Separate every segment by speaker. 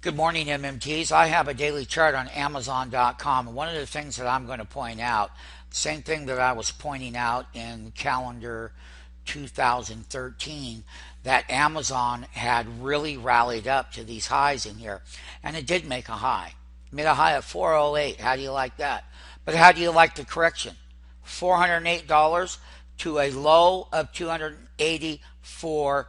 Speaker 1: Good morning, MMTs. I have a daily chart on AMZN.com, and one of the things that I'm going to point out, same thing that I was pointing out in calendar 2013, that Amazon had really rallied up to these highs in here, and it did make a high. It made a high of 408. How do you like that? But how do you like the correction? $408 to a low of $284.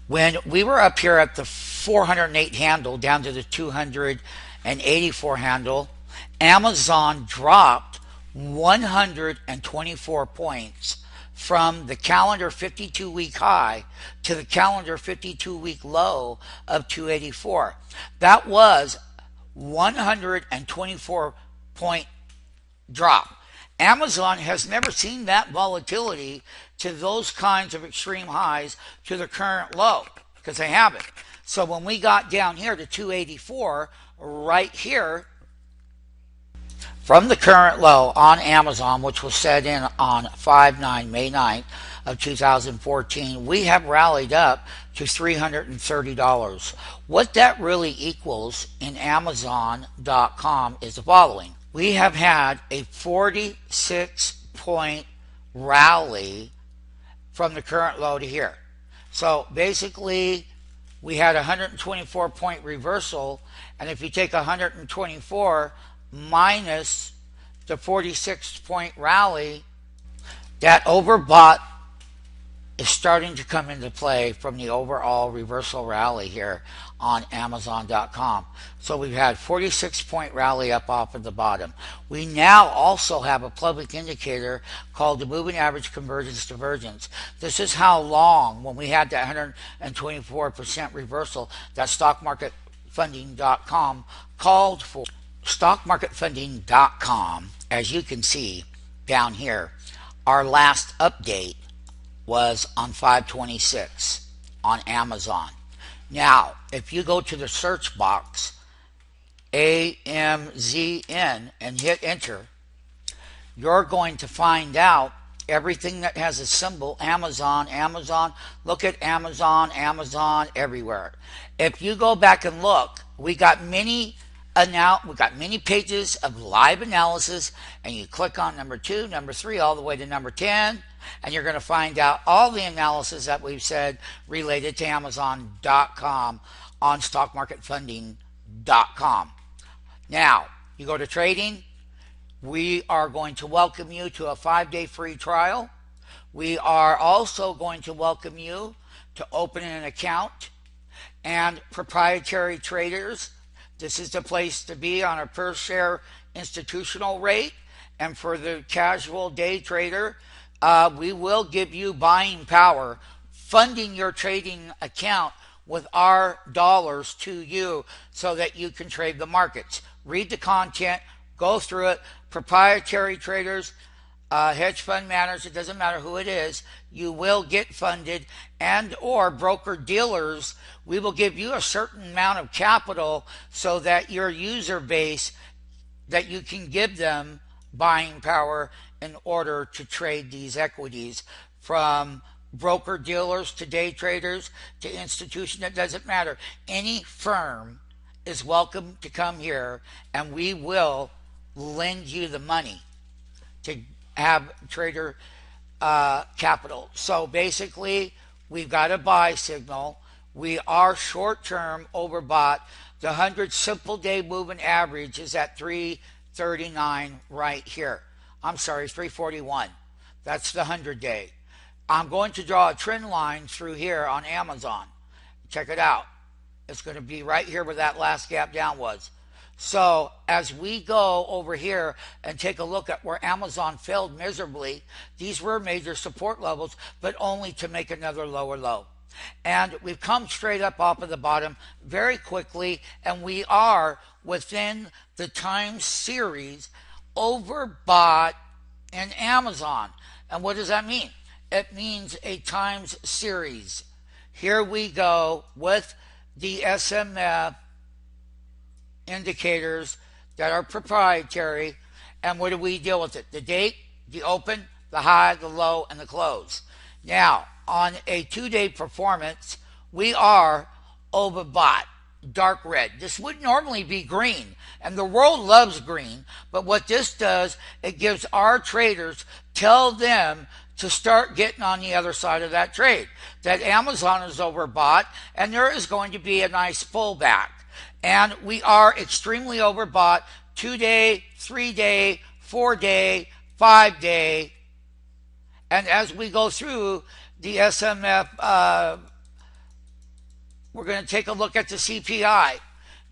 Speaker 1: When we were up here at the 408 handle down to the 284 handle, Amazon dropped 124 points from the calendar 52-week high to the calendar 52-week low of 284. That was 124 point drop. Amazon has never seen that volatility to those kinds of extreme highs to the current low, because they haven't. So when we got down here to 284 right here from the current low on Amazon, which was set in on May 9th of 2014, we have rallied up to $330. What that really equals in Amazon.com is the following. We have had a 46 point rally from the current low to here. So basically, we had a 124 point reversal, and if you take 124 minus the 46 point rally, that overbought is starting to come into play from the overall reversal rally here on Amazon.com. So we've had 46 point rally up off of the bottom. We now also have a public indicator called the moving average convergence divergence. This is how long, when we had that 124% reversal, that stockmarketfunding.com called for. Stockmarketfunding.com, as you can see down here, our last update was on 5/26 on Amazon. Now, if you go to the search box, AMZN, and hit enter, you're going to find out everything that has a symbol Amazon, Amazon. Look at Amazon, Amazon everywhere. If you go back and look, we got many pages of live analysis, and you click on number 2, number 3, all the way to number 10, and you're going to find out all the analysis that we've said related to Amazon.com on stockmarketfunding.com. Now, you go to trading. We are going to welcome you to a 5-day free trial. We are also going to welcome you to open an account, and proprietary traders, this is the place to be on a per share institutional rate. And for the casual day trader, we will give you buying power, funding your trading account with our dollars to you so that you can trade the markets. Read the content, go through it. Proprietary traders, hedge fund managers, it doesn't matter who it is, you will get funded, and or broker dealers, we will give you a certain amount of capital so that your user base, that you can give them buying power in order to trade these equities, from broker dealers to day traders to institution. It doesn't matter. Any firm is welcome to come here, and we will lend you the money to have trader capital. So basically, we've got a buy signal. We are short-term overbought. The 100 simple day moving average is at 339 right here. I'm sorry, 341. That's the 100 day. I'm going to draw a trend line through here on Amazon. Check it out. It's going to be right here where that last gap down was. So as we go over here and take a look at where Amazon failed miserably, these were major support levels, but only to make another lower low. And we've come straight up off of the bottom very quickly, and we are within the time series overbought in Amazon. And what does that mean? It means a times series. Here we go with the SMF indicators that are proprietary. And what do we deal with it? The date, the open, the high, the low, and the close. Now, on a 2-day performance, we are overbought, dark red. This would normally be green, and the world loves green, but what this does, it gives our traders, tell them to start getting on the other side of that trade, that Amazon is overbought, and there is going to be a nice pullback. And we are extremely overbought 2-day, 3-day, 4-day, 5-day. And as we go through the SMF, we're going to take a look at the CPI.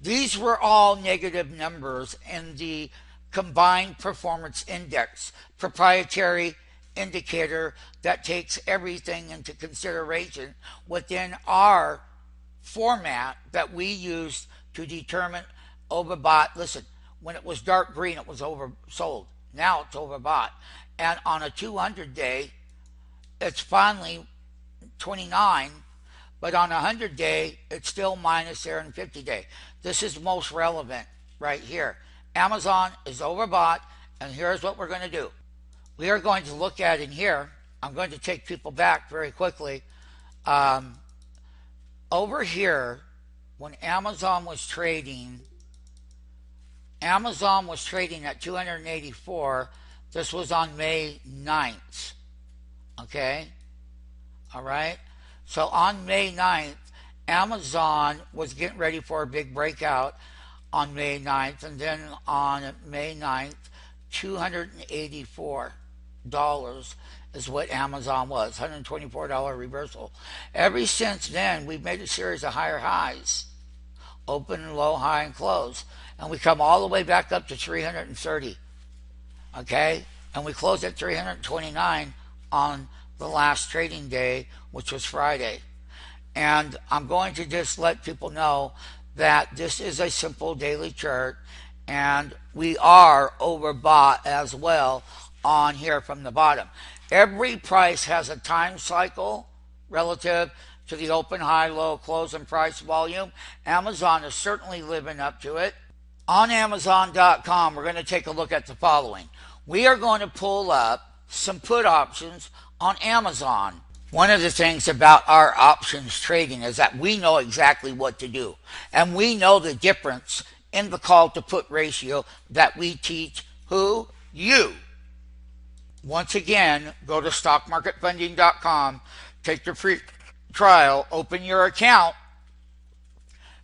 Speaker 1: These were all negative numbers in the Combined Performance Index, proprietary indicator that takes everything into consideration within our format that we use to determine overbought. Listen, when it was dark green, it was oversold. Now it's overbought. And on a 200-day, it's finally 29, but on a 100-day, it's still minus there in 50-day. This is most relevant right here. Amazon is overbought, and here's what we're going to do. We are going to look at in here. I'm going to take people back very quickly. Over here, when Amazon was trading at 284. This was on May 9th. Okay? All right? So on May 9th, Amazon was getting ready for a big breakout on May 9th. And then on May 9th, $284 is what Amazon was. $124 reversal. Ever since then, we've made a series of higher highs. Open, low, high, and close. And we come all the way back up to 330. Okay? And we closed at 329 on the last trading day, which was Friday. And I'm going to just let people know that this is a simple daily chart, and we are overbought as well on here from the bottom. Every price has a time cycle relative to the open, high, low, close, and price volume. Amazon is certainly living up to it. On Amazon.com, we're going to take a look at the following. We are going to pull up some put options on Amazon. One of the things about our options trading is that we know exactly what to do. And we know the difference in the call to put ratio that we teach who? You. Once again, go to stockmarketfunding.com, take the free trial, open your account.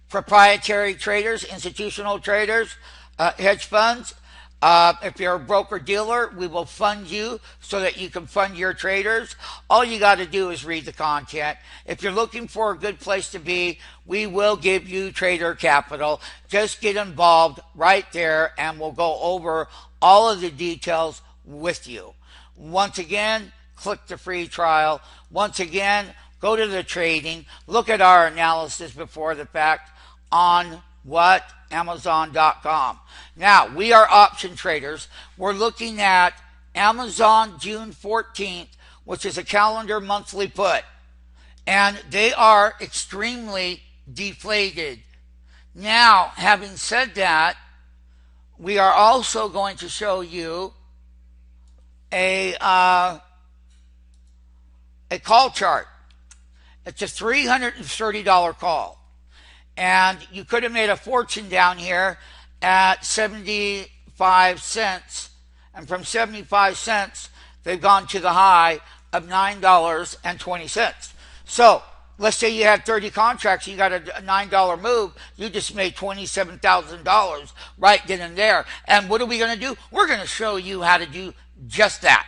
Speaker 1: Proprietary traders, institutional traders, hedge funds. If you're a broker dealer, we will fund you so that you can fund your traders. All you got to do is read the content. If you're looking for a good place to be, we will give you trader capital. Just get involved right there and we'll go over all of the details with you. Once again, click the free trial. Once again, go to the trading. Look at our analysis before the fact on what? Amazon.com. Now, we are option traders. We're looking at Amazon June 14th, which is a calendar monthly put. And they are extremely deflated. Now, having said that, we are also going to show you a call chart. It's a $330 call. And you could have made a fortune down here at 75 cents. And from 75 cents, they've gone to the high of $9.20. So let's say you had 30 contracts, you got a $9 move, you just made $27,000 right then and there. And what are we going to do? We're going to show you how to do just that.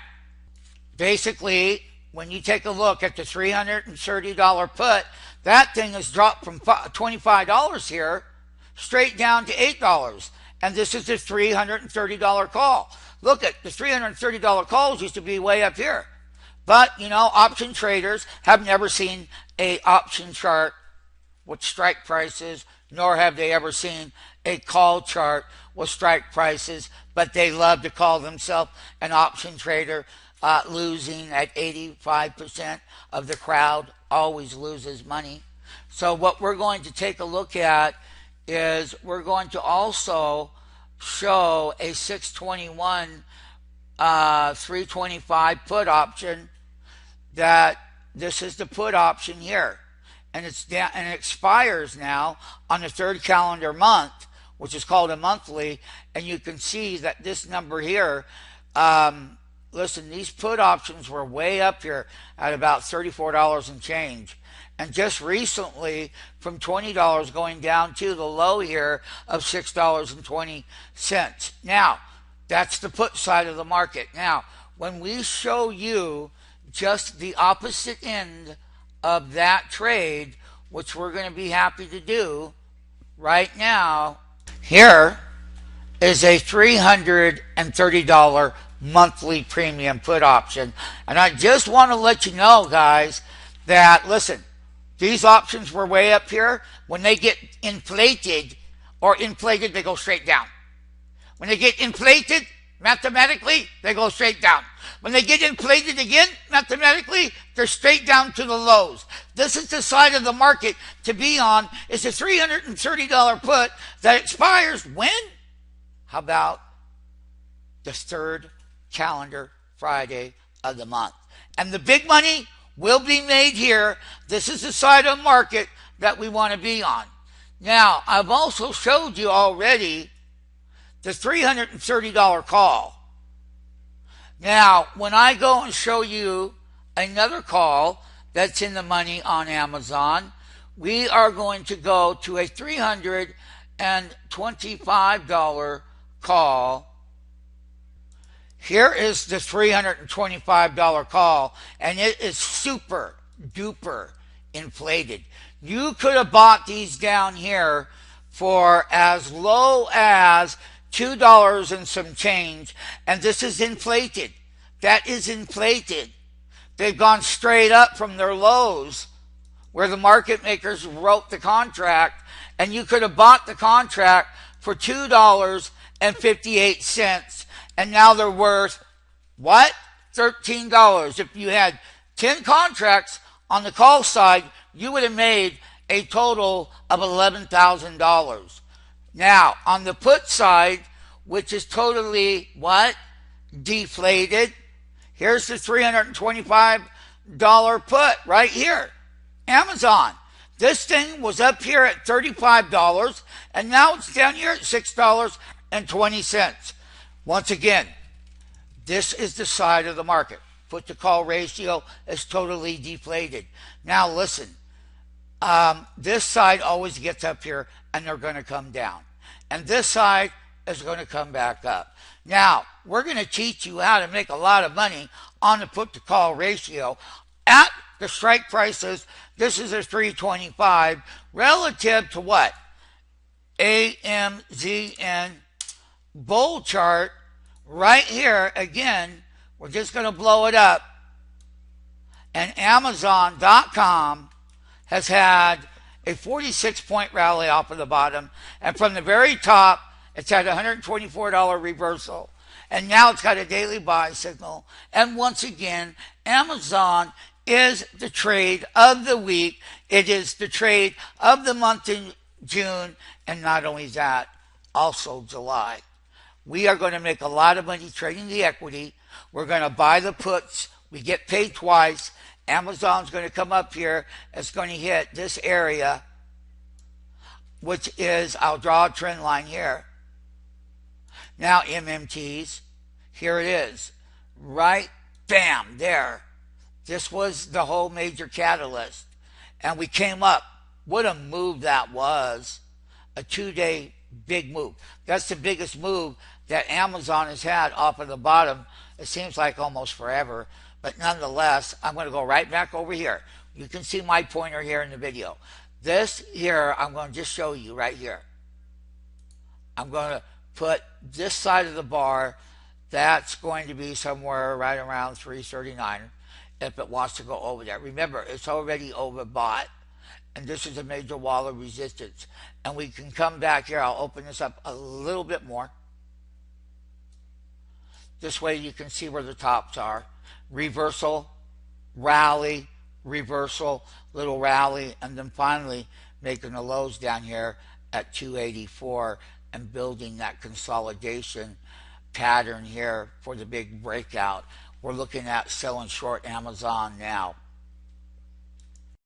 Speaker 1: Basically, when you take a look at the $330 put, that thing has dropped from $25 here straight down to $8. And this is the $330 call. Look at the $330 calls used to be way up here. But, you know, option traders have never seen a option chart with strike prices, nor have they ever seen a call chart with strike prices. But they love to call themselves an option trader, losing at 85% of the crowd always loses money. So what we're going to take a look at is we're going to also show a 621 325 put option. That this is the put option here. and it's down, and it expires now on the third calendar month, which is called a monthly. And you can see that this number here, listen, these put options were way up here at about $34 and change. And just recently, from $20 going down to the low here of $6.20. Now, that's the put side of the market. Now, when we show you just the opposite end of that trade, which we're going to be happy to do right now, here is a $330 monthly premium put option. And I just want to let you know, guys, that, listen, these options were way up here. When they get inflated, they go straight down. When they get inflated, mathematically, they go straight down. When they get inflated again, mathematically, they're straight down to the lows. This is the side of the market to be on. It's a $330 put that expires when? How about the third calendar Friday of the month? And the big money will be made here. This is the side of the market that we want to be on. Now, I've also showed you already the $330 call. Now, when I go and show you another call that's in the money on Amazon, we are going to go to a $325 call. Here is the $325 call, and it is super duper inflated. You could have bought these down here for as low as $2 and some change, and this is inflated. That is inflated. They've gone straight up from their lows where the market makers wrote the contract, and you could have bought the contract for $2.58, and now they're worth what? $13. If you had 10 contracts on the call side, you would have made a total of $11,000. Now, on the put side, which is totally what? Deflated. Here's the $325 put right here. Amazon. This thing was up here at $35, and now it's down here at $6.20. Once again, this is the side of the market. Put to call ratio is totally deflated. Now listen, this side always gets up here, and they're going to come down. And this side is going to come back up. Now, we're going to teach you how to make a lot of money on the put to call ratio at the strike prices. This is a 325 relative to what? AMZN bull chart right here. Again, we're just going to blow it up. And Amazon.com has had a 46-point rally off of the bottom. And from the very top, it's had a $124 reversal. And now it's got a daily buy signal. And once again, Amazon is the trade of the week. It is the trade of the month in June. And not only that, also July. We are going to make a lot of money trading the equity. We're going to buy the puts. We get paid twice. Amazon's going to come up here. It's going to hit this area, which is, I'll draw a trend line here. Now MMTs, here it is. Right, bam, there. This was the whole major catalyst. And we came up. What a move that was. A 2-day big move. That's the biggest move that Amazon has had off of the bottom. It seems like almost forever. But nonetheless, I'm going to go right back over here. You can see my pointer here in the video. This here, I'm going to just show you right here. I'm going to put this side of the bar. That's going to be somewhere right around 339 if it wants to go over there. Remember, it's already overbought. And this is a major wall of resistance. And we can come back here. I'll open this up a little bit more. This way you can see where the tops are. Reversal, rally, reversal, little rally, and then finally making the lows down here at 284 and building that consolidation pattern here for the big breakout. We're looking at selling short Amazon now.